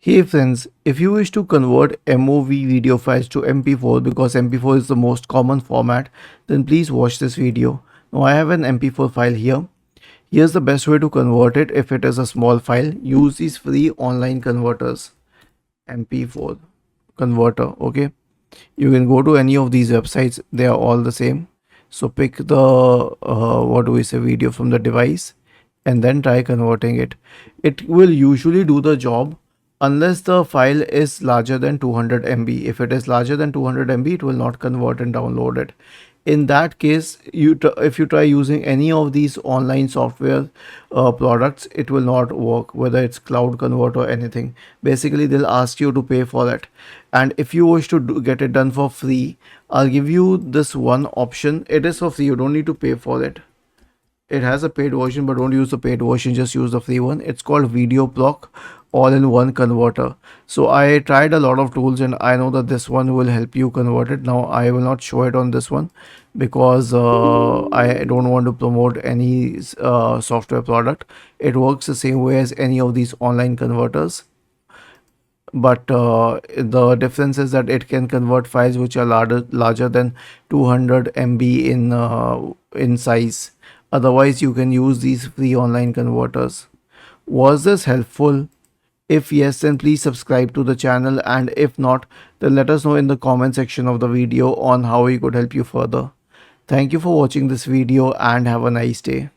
Hey friends, if you wish to convert MOV video files to MP4 because MP4 is the most common format, then please watch this video. Now I have an MP4 file here. Here's the best way to convert it if it is a small file. Use these free online converters. MP4 converter, okay? You can go to any of these websites, they are all the same. So pick the video from the device and then try converting it. It will usually do the job unless the file is larger than 200 MB. If it is larger than 200 MB, it will not convert and download it. In that case, if you try using any of these online software products, it will not work, whether it's cloud convert or anything. Basically, they'll ask you to pay for it. And if you wish to get it done for free, I'll give you this one option. It is for free, you don't need to pay for it. It has a paid version, but don't use the paid version, just use the free one. It's called Video Block all-in-one converter. So I tried a lot of tools and I know that this one will help you convert it. Now I will not show it on this one because I don't want to promote any software product. It works the same way as any of these online converters, but the difference is that it can convert files which are larger than 200 MB in size. Otherwise, you can use these free online converters. Was this helpful? If yes, then please subscribe to the channel, and if not, then let us know in the comment section of the video on how we could help you further. Thank you for watching this video and have a nice day.